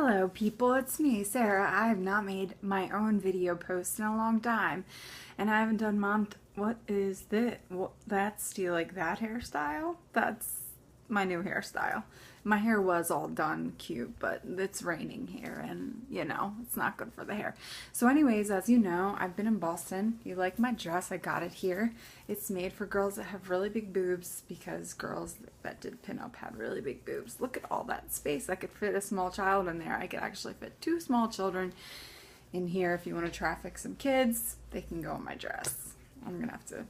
Hello people, it's me, Sarah. I have not made my own video post in a long time. And I haven't done what is this? Do you like that hairstyle? That's my new hairstyle. My hair was all done cute, but it's raining here and, it's not good for the hair. So anyways, as you know, I've been in Boston. You like my dress? I got it here. It's made for girls that have really big boobs because girls that did pinup had really big boobs. Look at all that space. I could fit a small child in there. I could actually fit two small children in here. If you want to traffic some kids, they can go in my dress. I'm going to have to...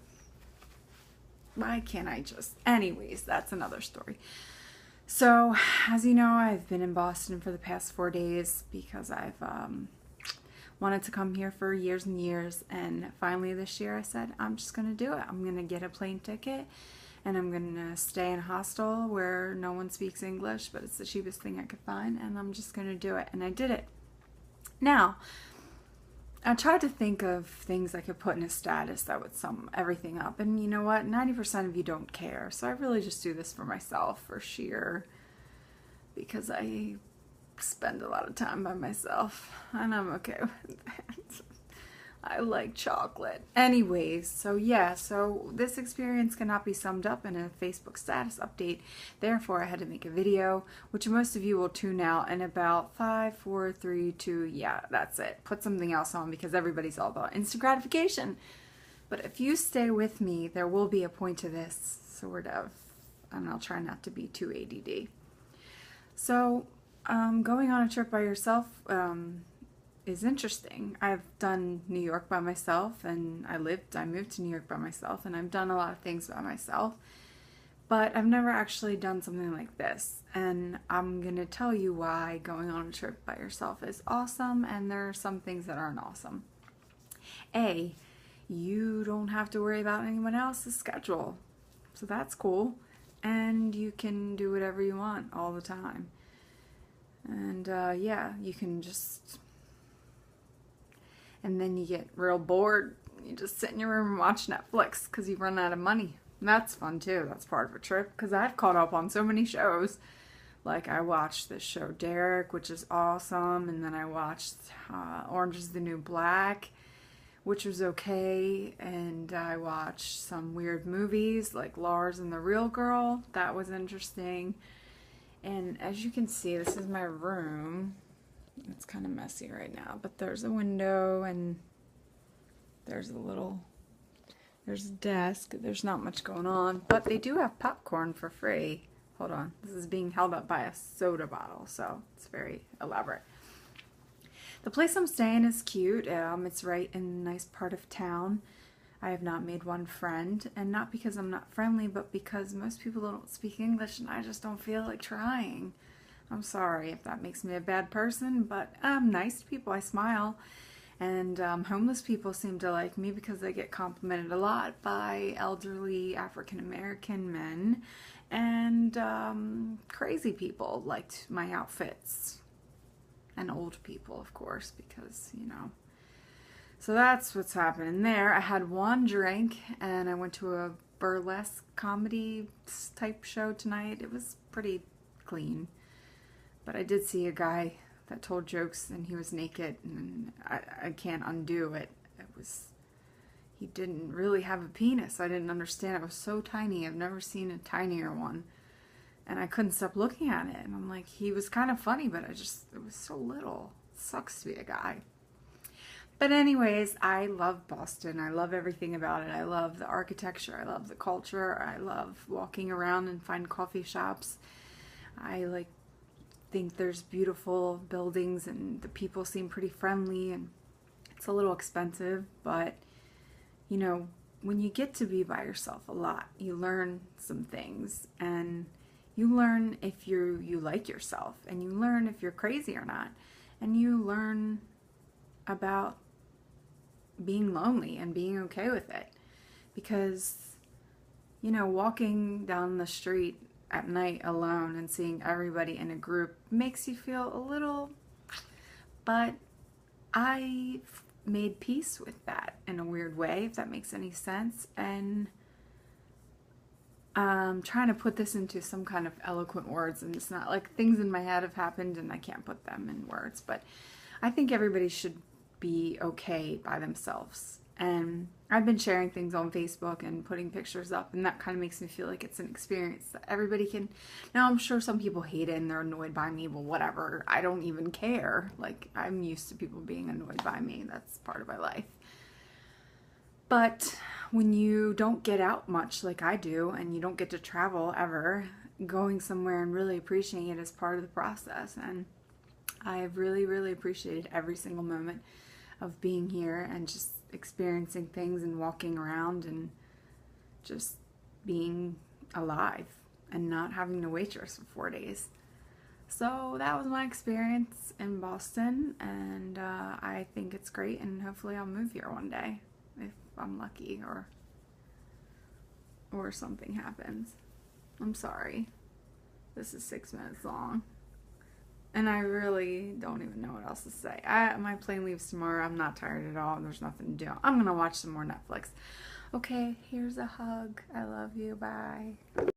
Why can't I just... Anyways, that's another story. So, as you know, I've been in Boston for the past 4 days because I've wanted to come here for years and years, and finally this year I said, I'm just going to do it. I'm going to get a plane ticket, and I'm going to stay in a hostel where no one speaks English, but it's the cheapest thing I could find, and I'm just going to do it, and I did it. Now, I tried to think of things I could put in a status that would sum everything up. And you know what? 90% of you don't care. So I really just do this for myself, because I spend a lot of time by myself. And I'm okay with that. I like chocolate. Anyways, so this experience cannot be summed up in a Facebook status update. Therefore, I had to make a video, which most of you will tune out in about 5, 4, 3, 2, yeah, that's it. Put something else on because everybody's all about instant gratification. But if you stay with me, there will be a point to this, sort of, and I'll try not to be too ADD. So, going on a trip by yourself, is interesting. I've done New York by myself, and I moved to New York by myself, and I've done a lot of things by myself, but I've never actually done something like this, and I'm gonna tell you why going on a trip by yourself is awesome, and there are some things that aren't awesome. A, you don't have to worry about anyone else's schedule, so that's cool, and you can do whatever you want all the time, and yeah, you can just... And then you get real bored. You just sit in your room and watch Netflix because you've run out of money. And that's fun too. That's part of a trip because I've caught up on so many shows. Like I watched this show Derek, which is awesome. And then I watched Orange is the New Black, which was okay. And I watched some weird movies like Lars and the Real Girl. That was interesting. And as you can see, this is my room. It's kind of messy right now, but there's a window and there's a desk. There's not much going on, but they do have popcorn for free. Hold on. This is being held up by a soda bottle, so it's very elaborate. The place I'm staying is cute. It's right in a nice part of town. I have not made one friend, and not because I'm not friendly, but because most people don't speak English and I just don't feel like trying. I'm sorry if that makes me a bad person, but I'm nice to people. I smile. And homeless people seem to like me because I get complimented a lot by elderly African-American men. And crazy people liked my outfits. And old people, of course, because, So that's what's happening there. I had one drink, and I went to a burlesque comedy type show tonight. It was pretty clean. But I did see a guy that told jokes and he was naked, and I can't undo it. He didn't really have a penis. I didn't understand. It was so tiny. I've never seen a tinier one. And I couldn't stop looking at it. And I'm like, he was kind of funny, but it was so little. It sucks to be a guy. But anyways, I love Boston. I love everything about it. I love the architecture. I love the culture. I love walking around and find coffee shops. I think there's beautiful buildings and the people seem pretty friendly, and it's a little expensive, but when you get to be by yourself a lot, you learn some things, and you learn if you like yourself, and you learn if you're crazy or not, and you learn about being lonely and being okay with it, because walking down the street at night alone and seeing everybody in a group makes you feel a little, but I made peace with that in a weird way, if that makes any sense, and trying to put this into some kind of eloquent words, and it's not like things in my head have happened and I can't put them in words, but I think everybody should be okay by themselves. And I've been sharing things on Facebook and putting pictures up, and that kind of makes me feel like it's an experience that everybody can. Now, I'm sure some people hate it and they're annoyed by me. Well, whatever. I don't even care. Like, I'm used to people being annoyed by me. That's part of my life. But when you don't get out much like I do, and you don't get to travel ever, going somewhere and really appreciating it is part of the process. And I've really, really appreciated every single moment of being here and just experiencing things and walking around and just being alive and not having to waitress for 4 days. So that was my experience in Boston, and I think it's great, and hopefully I'll move here one day if I'm lucky or something happens. I'm sorry. This is 6 minutes long. And I really don't even know what else to say. My plane leaves tomorrow. I'm not tired at all. There's nothing to do. I'm going to watch some more Netflix. Okay, here's a hug. I love you. Bye.